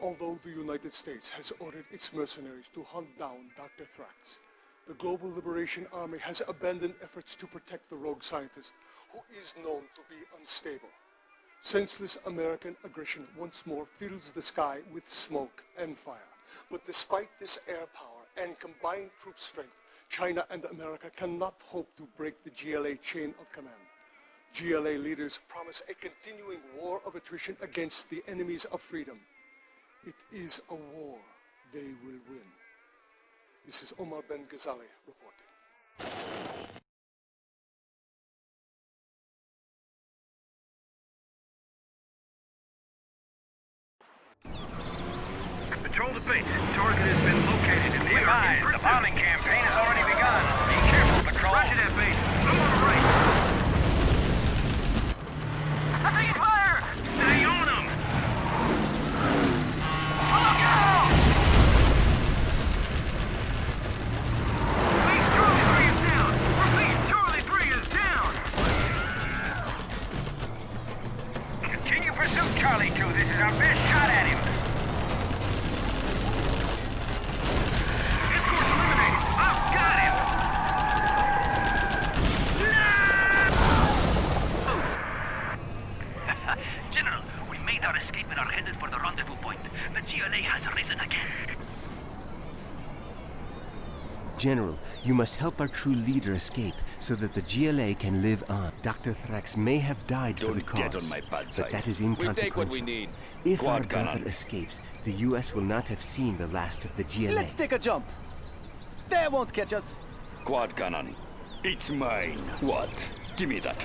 Although the United States has ordered its mercenaries to hunt down Dr. Thrax, the Global Liberation Army has abandoned efforts to protect the rogue scientist, who is known to be unstable. Senseless American aggression once more fills the sky with smoke and fire. But despite this air power and combined troop strength, China and America cannot hope to break the GLA chain of command. GLA leaders promise a continuing war of attrition against the enemies of freedom. It is a war they will win. This is Omar Ben Ghazali reporting. Patrol the base. Target has been located in the area. The bombing campaign has already begun. Be careful, Patrol. Roger that base. I'm on the right. I'm taking fire! Stay on them. Look out! Base Charlie 3 is down. Repeat, Charlie 3 is down. Continue pursuit, Charlie 2. This is our best shot at him. Escort's eliminated. I've got him. General, we made our escape and are headed for the rendezvous point. The GLA has risen again. General, you must help our true leader escape so that the GLA can live on. Dr. Thrax may have died for the cause, get on my bad but side. that is We'll take inconsequential. what we need. If our Quad cannon. brother escapes, the US will not have seen the last of the GLA. Let's take a jump. They won't catch us. Quad cannon. It's mine. What? Give me that.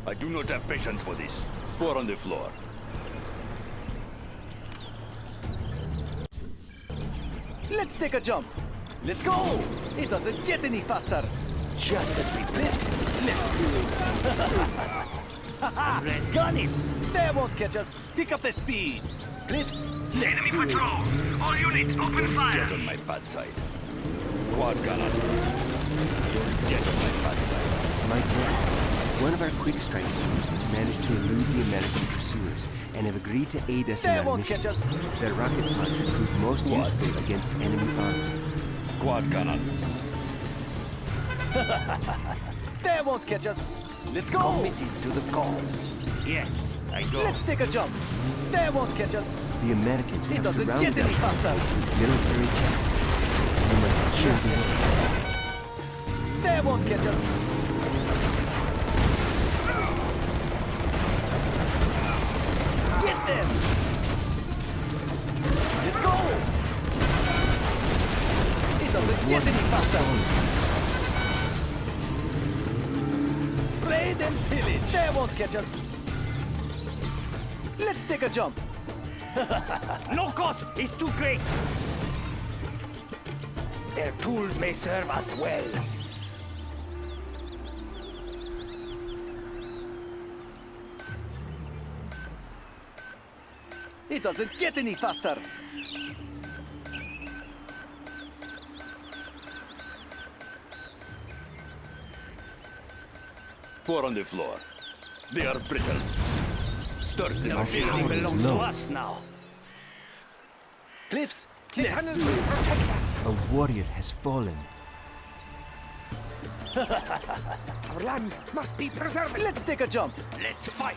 I do not have patience for this. 4 on the floor. Let's take a jump. Let's go. It doesn't get any faster. Just as we planned. Let's do it. Haha, gun him. They won't catch us. Pick up the speed. Cliffs, let's Enemy do patrol. it. All units, open fire. Get on my bad side. Quad cannon. Get on my bad side. My dad, one of our quick strike teams has managed to elude the American pursuers and have agreed to aid us in They our won't mission. catch us. Their rocket pods have proved most What? useful against enemy armor. Quad cannon. They won't catch us. Let's go. Committed to the cause. Yes, I go. Let's take a jump. They won't catch us. The Americans It have doesn't surrounded get any us faster. with military checkpoints. We must ensure They won't catch us. Get them. Let's go. It doesn't get any faster. Raid and pillage. They won't catch us. Let's take a jump. No cost is too great. Their tools may serve us well. It doesn't get any faster. Four on the floor. They are brittle. Start them. The building belongs to us now. Cliffs, let's do it. A warrior has fallen. Our land must be preserved. Let's take a jump. Let's fight.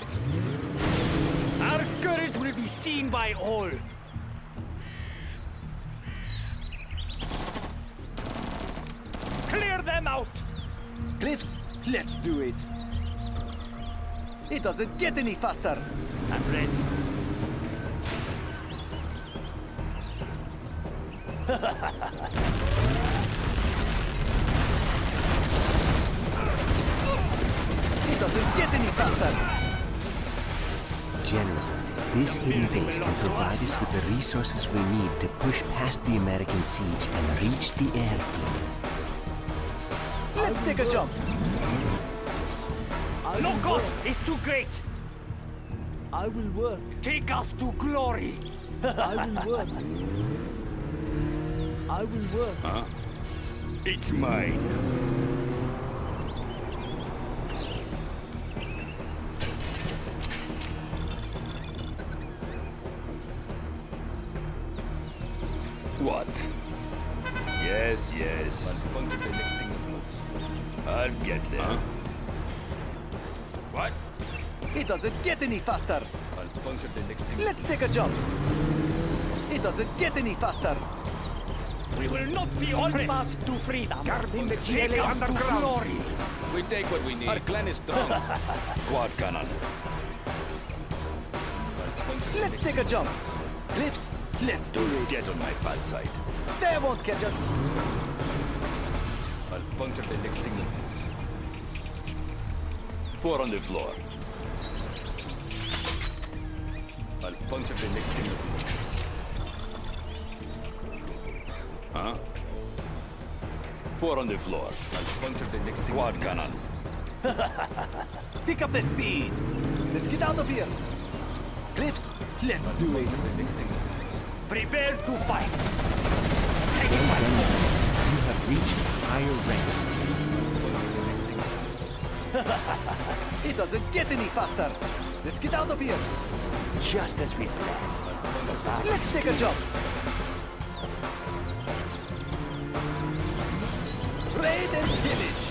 Our courage will be seen by all. Clear them out. Cliffs, let's do it. It doesn't get any faster. I'm ready. It doesn't get any faster. General, this hidden base can provide us with the resources we need to push past the American siege and reach the airfield. Let's take a jump. No cost is too great. I will work. Take us to glory. I will work. I will work. Huh? It's mine. What? Yes, yes. Puncture the next thing that moves. I'll get there. Huh? What? It doesn't get any faster. I'll puncture the next thing. Let's take a jump. It doesn't get any faster. We will not be all march to freedom. Guarding the GLA underground. Glory. We take what we need. Our clan is strong. Quad cannon. Let's take a jump. Cliffs, let's do it. Get on my bad side. They won't catch us. I'll puncture the next thing that moves. 4 on the floor. I'll puncture the next thing that moves. Huh? 4 on the floor. I'll puncture the next thing. Quad cannon. Pick up the speed. Let's get out of here. Cliffs, let's do it. The next thing that moves. Prepare to fight. Well done, man. You have reached higher rank. It doesn't get any faster. Let's get out of here. Just as we planned. Let's take a jump. Raid and pillage.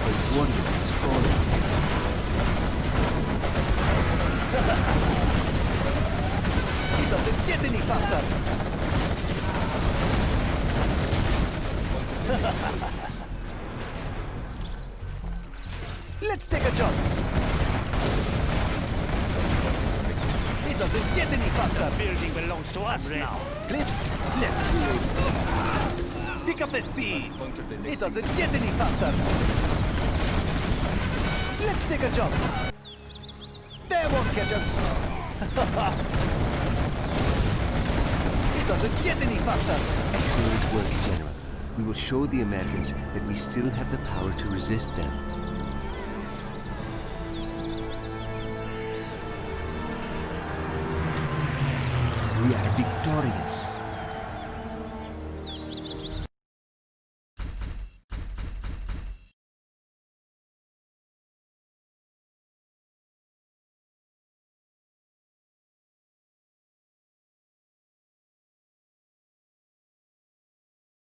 The warrior has fallen. It doesn't get any faster. Let's take a jump. It doesn't get any faster. Building belongs to us now. Cliffs, let's do it. Pick up the speed. It doesn't get any faster. Let's take a jump. They won't catch us. It doesn't get any faster. Excellent work, General. We will show the Americans that we still have the power to resist them. We are victorious.